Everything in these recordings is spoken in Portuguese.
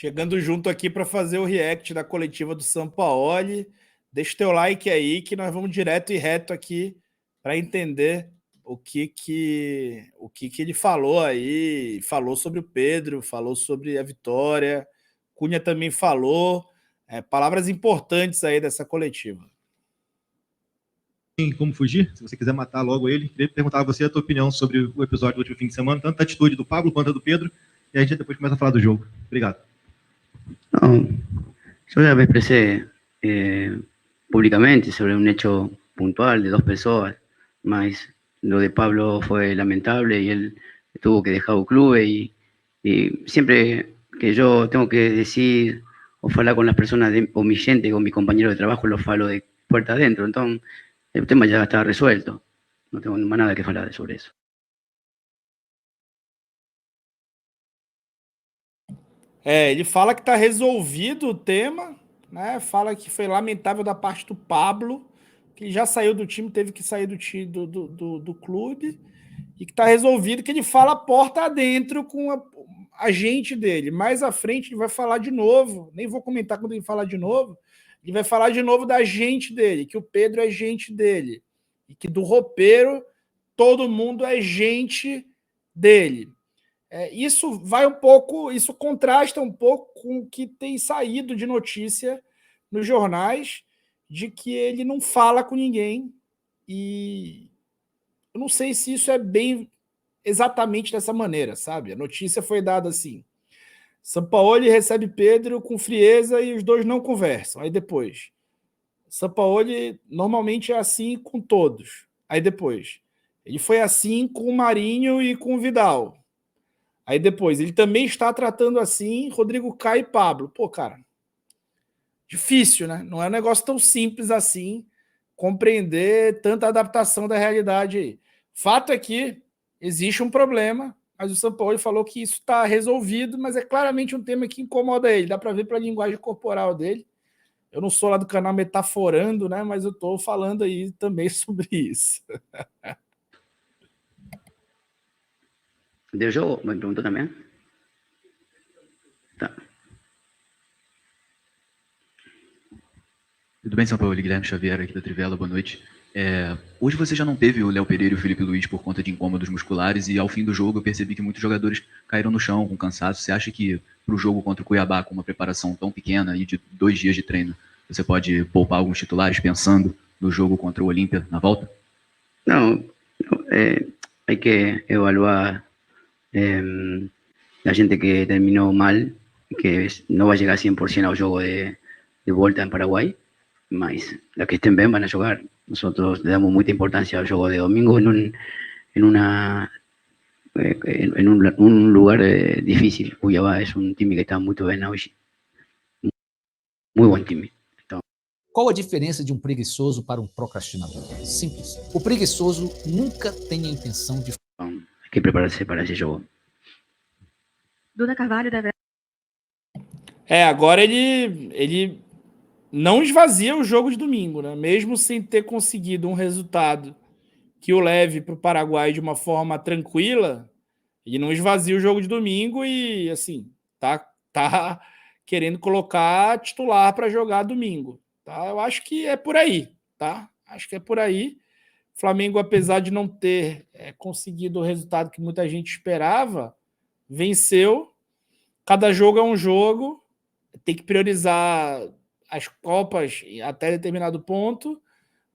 Chegando junto aqui para fazer o react da coletiva do Sampaoli. Deixa o teu like aí que nós vamos direto e reto aqui para entender o que ele falou aí. Falou sobre o Pedro, falou sobre a vitória. Cunha também falou. Palavras importantes aí dessa coletiva. Como fugir, se você quiser matar logo ele, queria perguntar a você a tua opinião sobre o episódio do último fim de semana, tanto a atitude do Pablo quanto a do Pedro, e a gente depois começa a falar do jogo. Obrigado. No, yo ya me expresé públicamente sobre un hecho puntual de dos personas, más lo de Pablo fue lamentable y él tuvo que dejar el club y siempre que yo tengo que decir o hablar con las personas o mi gente, con mi compañero de trabajo, lo falo de puerta adentro, entonces el tema ya está resuelto, no tengo más nada que hablar sobre eso. Ele fala que está resolvido o tema, né? Fala que foi lamentável da parte do Pablo, que ele já saiu do time, teve que sair do clube, e que está resolvido, que ele fala porta adentro com a gente dele. Mais à frente ele vai falar de novo, nem vou comentar quando ele falar de novo, ele vai falar de novo da gente dele, que o Pedro é gente dele, e que do roupeiro todo mundo é gente dele. Isso vai um pouco, isso contrasta um pouco com o que tem saído de notícia nos jornais, de que ele não fala com ninguém, e eu não sei se isso é bem exatamente dessa maneira, sabe? A notícia foi dada assim: Sampaoli recebe Pedro com frieza e os dois não conversam. Aí depois, Sampaoli normalmente é assim com todos. Aí depois, ele foi assim com o Marinho e com o Vidal. Aí depois, ele também está tratando assim Rodrigo Caio e Pablo. Pô, cara, difícil, né? Não é um negócio tão simples assim compreender tanta adaptação da realidade aí. Fato é que existe um problema, mas o Sampaoli falou que isso está resolvido, mas é claramente um tema que incomoda ele. Dá para ver pela linguagem corporal dele. Eu não sou lá do canal Metaforando, né? Mas eu estou falando aí também sobre isso. ¿De yo? Me preguntó también. Tá. Tudo bem, São Paulo? Guilherme Xavier aqui da Trivela, boa noite. Hoje você já não teve o Léo Pereira e o Felipe Luiz por conta de incômodos musculares e ao fim do jogo eu percebi que muitos jogadores caíram no chão com cansaço. Você acha que para o jogo contra o Cuiabá, com uma preparação tão pequena e de 2 dias de treino, você pode poupar alguns titulares pensando no jogo contra o Olímpia na volta? No, hay que evaluar la gente que terminó mal, que no va a llegar 100% al juego de vuelta en Paraguay, más las que estén bien van a jugar. Nosotros le damos mucha importancia al juego de domingo en un lugar difícil. Cuiabá es un time que está muy bien hoy. Muy buen time. Qual a diferença de um preguiçoso para um procrastinador? Simples. O preguiçoso nunca tem a intenção de... Hay que prepararse para ese juego. Duda Carvalho, da... Agora ele não esvazia o jogo de domingo, né? Mesmo sem ter conseguido um resultado que o leve para o Paraguai de uma forma tranquila, ele não esvazia o jogo de domingo e, assim, tá querendo colocar titular para jogar domingo. Tá? Eu acho que é por aí, tá? Acho que é por aí. O Flamengo, apesar de não ter conseguido o resultado que muita gente esperava, venceu. Cada jogo é um jogo, tem que priorizar as Copas até determinado ponto,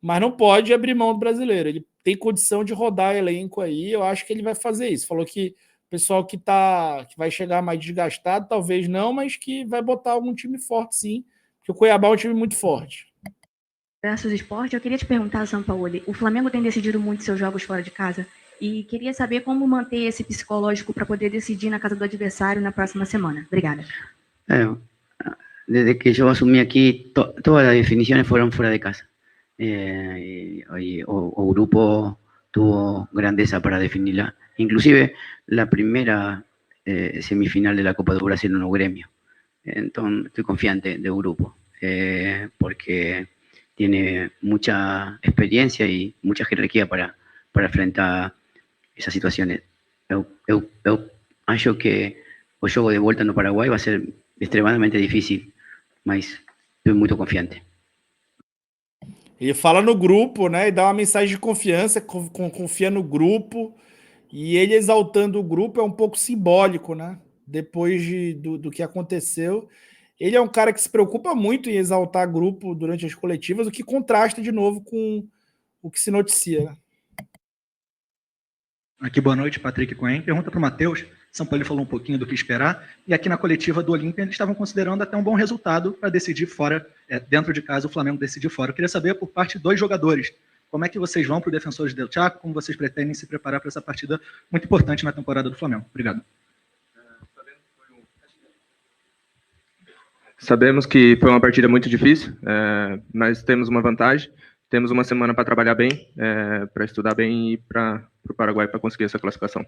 mas não pode abrir mão do brasileiro. Ele tem condição de rodar elenco aí, eu acho que ele vai fazer isso. Falou que o pessoal que vai chegar mais desgastado, talvez não, mas que vai botar algum time forte sim, porque o Cuiabá é um time muito forte. Versus Esporte, eu queria te perguntar, Sampaoli, o Flamengo tem decidido muito seus jogos fora de casa e queria saber como manter esse psicológico para poder decidir na casa do adversário na próxima semana. Obrigada. Desde que yo asumí aquí, todas las definiciones fueron fuera de casa. O grupo tuvo grandeza para definirla. Inclusive la primera semifinal de la Copa do Brasil en un gremio. Entonces estoy confiante de grupo, porque tiene mucha experiencia y mucha jerarquía para enfrentar esas situaciones. Eu acho que o jogo de volta no Paraguai vai ser extremadamente difícil, mas estoy muy confiante. Ele fala no grupo, né? E dá uma mensagem de confiança, confia no grupo. E ele exaltando o grupo é um pouco simbólico, né? Depois do que aconteceu. Ele é um cara que se preocupa muito em exaltar grupo durante as coletivas, o que contrasta de novo com o que se noticia, né? Aqui, boa noite, Patrick Cohen. Pergunta para o Matheus. São Paulo falou um pouquinho do que esperar. E aqui na coletiva do Olímpia, eles estavam considerando até um bom resultado para decidir fora, dentro de casa, o Flamengo decidir fora. Eu queria saber, por parte dos jogadores, como é que vocês vão para o Defensores del Chaco, como vocês pretendem se preparar para essa partida muito importante na temporada do Flamengo. Obrigado. Sabemos que foi uma partida muito difícil, mas temos uma vantagem. Temos uma semana para trabalhar bem, para estudar bem e ir para o Paraguai para conseguir essa classificação.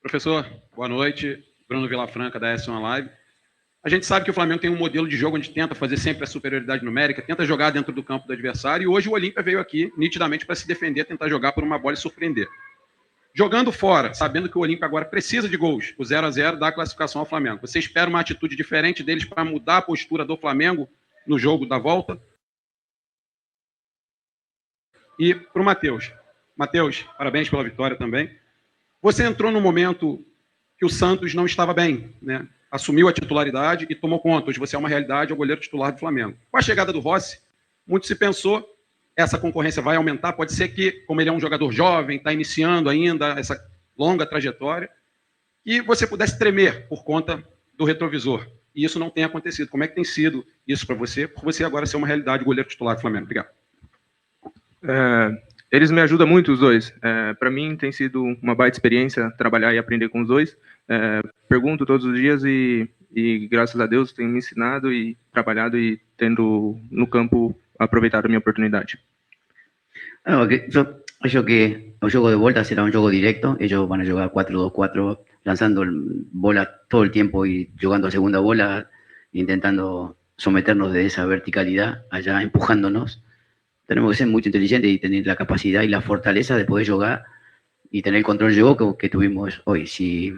Professor, boa noite. Bruno Vilafranca, da S1 Live. A gente sabe que o Flamengo tem um modelo de jogo onde tenta fazer sempre a superioridade numérica, tenta jogar dentro do campo do adversário, e hoje o Olímpia veio aqui nitidamente para se defender, tentar jogar por uma bola e surpreender. Jogando fora, sabendo que o Olímpia agora precisa de gols, o 0-0 dá a classificação ao Flamengo. Você espera uma atitude diferente deles para mudar a postura do Flamengo no jogo da volta? E para o Matheus. Matheus, parabéns pela vitória também. Você entrou no momento que o Santos não estava bem, né? Assumiu a titularidade e tomou conta. Hoje você é uma realidade, é o goleiro titular do Flamengo. Com a chegada do Rossi, muito se pensou, essa concorrência vai aumentar, pode ser que, como ele é um jogador jovem, está iniciando ainda essa longa trajetória, e você pudesse tremer por conta do retrovisor. E isso não tem acontecido. Como é que tem sido isso para você, por você agora ser uma realidade, o goleiro titular do Flamengo? Obrigado. Eles me ajudam muito, os dois. Para mim tem sido uma baita experiência trabalhar e aprender com os dois. Pergunto todos os dias e graças a Deus tenho me ensinado e trabalhado e tendo no campo aproveitado a minha oportunidade. Yo creo que el juego de vuelta será un juego directo. Ellos van a jugar 4-2-4, lanzando bola todo el tiempo y jugando a segunda bola, intentando someternos de esa verticalidad, allá empujándonos. Tenemos que ser muy inteligentes y tener la capacidad y la fortaleza de poder jugar y tener el control de juego que tuvimos hoy. Si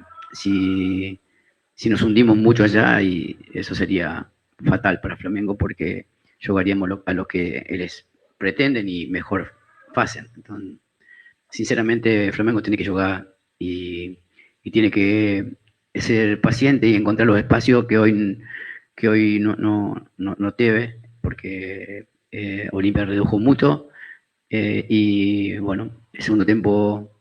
nos hundimos mucho allá, y eso sería fatal para Flamengo, porque jugaríamos a lo que ellos pretenden y mejor hacen. Entonces, sinceramente, Flamengo tiene que jugar y tiene que ser paciente y encontrar los espacios que hoy no debe, porque Olimpia redujo mucho, y bueno, el segundo tiempo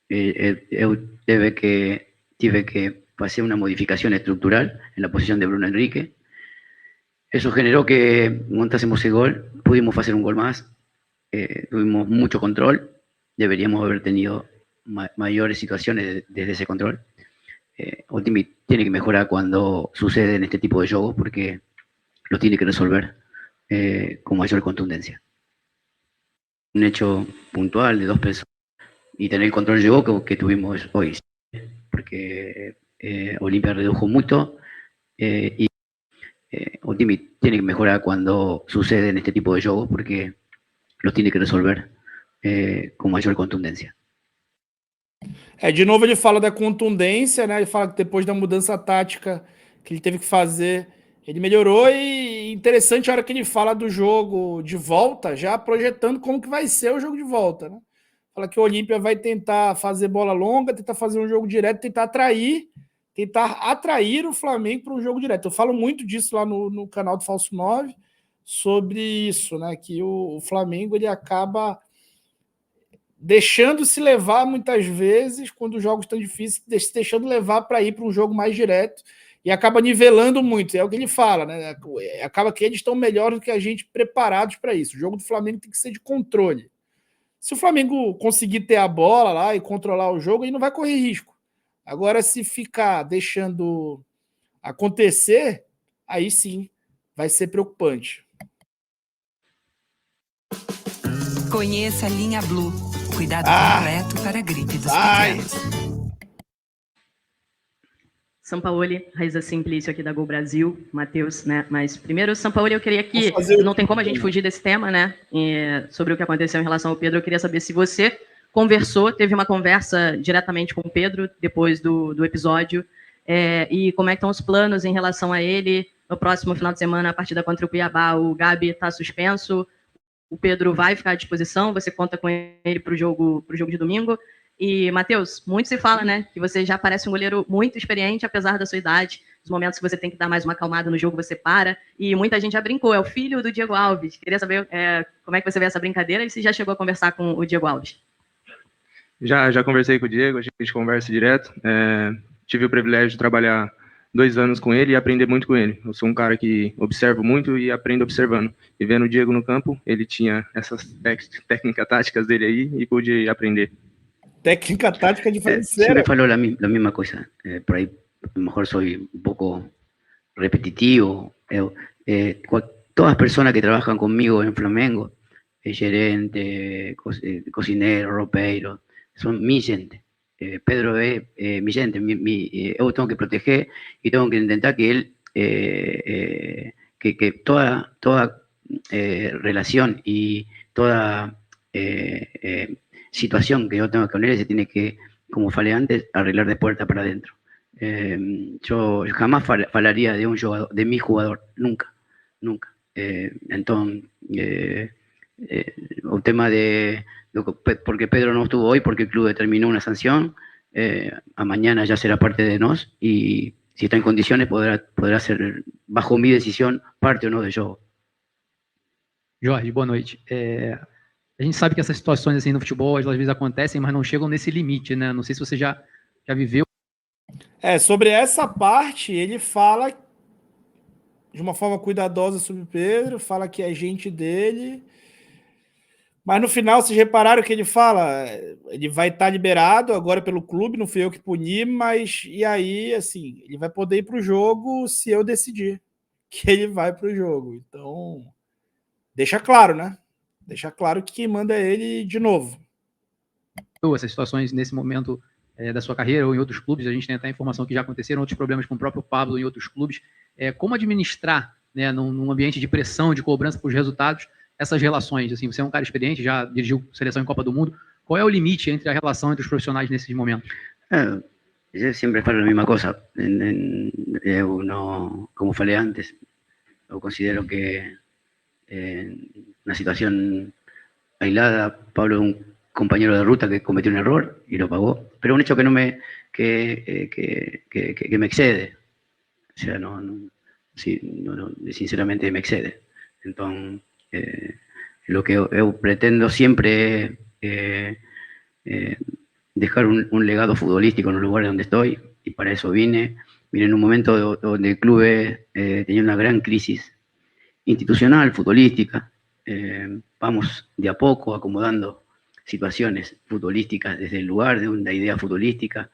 tive que hacer una modificación estructural en la posición de Bruno Henrique. Eso generó que montásemos ese gol, pudimos hacer un gol más, tuvimos mucho control, deberíamos haber tenido mayores situaciones desde ese control. Ultimate tiene que mejorar cuando suceden este tipo de juegos, porque lo tiene que resolver con mayor contundencia. Un hecho puntual de dos personas y tener el control de juego que tuvimos hoy, porque Olimpia redujo mucho, y Ultimate tiene que mejorar cuando suceden este tipo de juegos, porque lo tiene que resolver com maior contundência. De novo ele fala da contundência, né? Ele fala que depois da mudança tática que ele teve que fazer, ele melhorou, e interessante a hora que ele fala do jogo de volta, já projetando como que vai ser o jogo de volta, né? Fala que o Olímpia vai tentar fazer bola longa, tentar fazer um jogo direto, tentar atrair o Flamengo para um jogo direto. Eu falo muito disso lá no canal do Falso 9, sobre isso, né? Que o Flamengo ele acaba deixando se levar muitas vezes, quando os jogos estão difíceis, deixando levar para ir para um jogo mais direto, e acaba nivelando muito. É o que ele fala, né? Acaba que eles estão melhores do que a gente preparados para isso. O jogo do Flamengo tem que ser de controle. Se o Flamengo conseguir ter a bola lá e controlar o jogo, ele não vai correr risco. Agora, se ficar deixando acontecer, aí sim vai ser preocupante. Conheça a linha Blue, o cuidado completo para a gripe dos pequenos. Sampaoli, Raíza Simplício aqui da Gol Brasil, Matheus, né? Mas primeiro, Sampaoli, eu queria que, não tem como a gente fugir desse tema, né? Sobre o que aconteceu em relação ao Pedro, eu queria saber se você teve uma conversa diretamente com o Pedro depois do episódio, E como é que estão os planos em relação a ele? No próximo final de semana, a partida contra o Cuiabá, o Gabi está suspenso, o Pedro vai ficar à disposição, você conta com ele para o jogo de domingo. E, Matheus, muito se fala, né, que você já parece um goleiro muito experiente, apesar da sua idade. Os momentos que você tem que dar mais uma acalmada no jogo, você para. E muita gente já brincou, é o filho do Diego Alves. Queria saber como é que você vê essa brincadeira e se já chegou a conversar com o Diego Alves. Já conversei com o Diego, a gente conversa direto. Tive o privilégio de trabalhar 2 anos com ele e aprender muito com ele. Eu sou um cara que observo muito e aprendo observando. E vendo o Diego no campo, ele tinha essas técnicas táticas dele aí e pude aprender. Técnica tática diferenciada. Siempre falo la misma cosa. Por ahí a lo mejor soy un poco repetitivo. Todas las personas que trabajan conmigo en Flamengo, gerente, cocinero, ropeiro, son mi gente. Pedro es mi gente. Yo tengo que proteger y tengo que intentar que él, que toda relación y toda situación que yo tengo con él se tiene que, como falé antes, arreglar de puerta para adentro. Yo jamás falaría de un jugador, de mi jugador, nunca. Entonces, un tema de, porque Pedro no estuvo hoy, porque el club determinó una sanción, a mañana ya será parte de nos, y si está en condiciones podrá ser, bajo mi decisión, parte o no del jogo. Jorge, boa noite. A gente sabe que essas situações assim no futebol às vezes acontecem, mas não chegam nesse limite, né? Não sei se você já viveu. Sobre essa parte, ele fala de uma forma cuidadosa sobre o Pedro, fala que é gente dele, mas no final, vocês repararam que ele fala, ele vai estar liberado agora pelo clube, não fui eu que puni, mas e aí, assim, ele vai poder ir para o jogo se eu decidir que ele vai para o jogo. Então, deixa claro, né? Deixa claro que quem manda é ele de novo. Essas situações nesse momento da sua carreira ou em outros clubes, a gente tem até a informação que já aconteceram outros problemas com o próprio Pablo em outros clubes. Como administrar, né, num ambiente de pressão, de cobrança por os resultados, essas relações? Assim, você é um cara experiente, já dirigiu seleção em Copa do Mundo. Qual é o limite entre a relação entre os profissionais nesses momentos? Yo siempre falo la misma cosa. Como falei antes, yo considero que una situación aislada, Pablo es un compañero de ruta que cometió un error y lo pagó, pero un hecho que no me que me excede. O sea, sinceramente me excede. Entonces, lo que yo pretendo siempre es dejar un legado futbolístico en el lugar donde estoy, y para eso vine en un momento donde el club tenía una gran crisis institucional, futbolística. Vamos de a poco acomodando situaciones futbolísticas desde el lugar de una idea futbolística,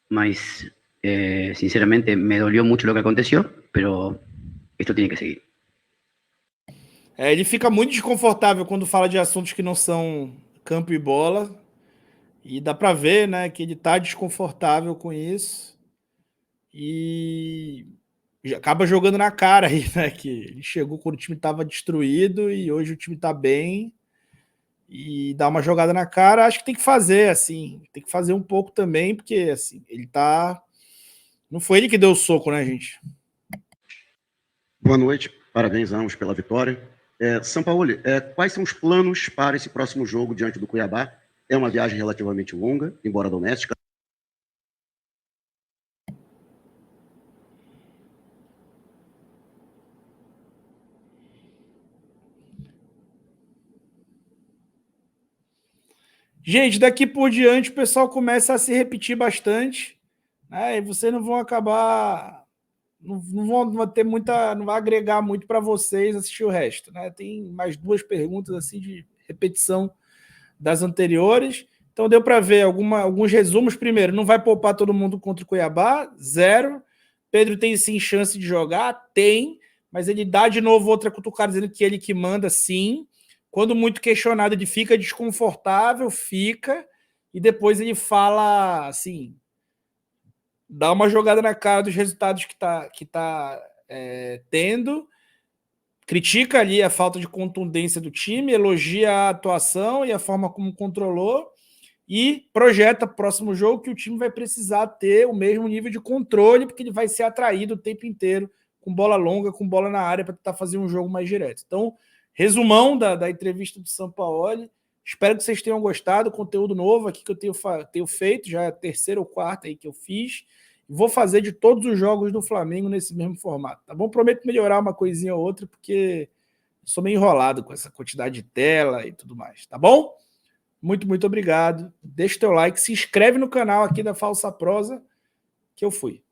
mas sinceramente me dolió mucho lo que aconteció, pero esto tiene que seguir. Ele fica muito desconfortável quando fala de assuntos que não são campo e bola, e dá para ver, né, que ele tá desconfortável com isso, e acaba jogando na cara aí, né, que ele chegou quando o time estava destruído e hoje o time está bem, e dá uma jogada na cara. Acho que tem que fazer, assim, tem que fazer um pouco também, porque, assim, ele tá... Não foi ele que deu o soco, né, gente? Boa noite, parabéns a ambos pela vitória. Sampaoli, quais são os planos para esse próximo jogo diante do Cuiabá? É uma viagem relativamente longa, embora doméstica. Gente, daqui por diante o pessoal começa a se repetir bastante, né? E vocês não vão acabar, não vão ter muita, não vai agregar muito para vocês assistir o resto, né? Tem mais 2 perguntas assim de repetição das anteriores, então deu para ver alguns resumos. Primeiro, não vai poupar todo mundo contra o Cuiabá, 0. Pedro tem sim chance de jogar, tem, mas ele dá de novo outra cutucada dizendo que ele que manda, sim. Quando muito questionado, ele fica desconfortável, fica, e depois ele fala assim, dá uma jogada na cara dos resultados que tá tendo, critica ali a falta de contundência do time, elogia a atuação e a forma como controlou, e projeta o próximo jogo que o time vai precisar ter o mesmo nível de controle, porque ele vai ser atraído o tempo inteiro com bola longa, com bola na área, para tentar fazer um jogo mais direto. Então, resumão da entrevista do Sampaoli. Espero que vocês tenham gostado. Conteúdo novo aqui que eu tenho feito, já é a terceira ou quarta aí que eu fiz. Vou fazer de todos os jogos do Flamengo nesse mesmo formato, tá bom? Prometo melhorar uma coisinha ou outra, porque sou meio enrolado com essa quantidade de tela e tudo mais, tá bom? Muito, muito obrigado. Deixa o teu like, se inscreve no canal aqui da Falsa Prosa, que eu fui.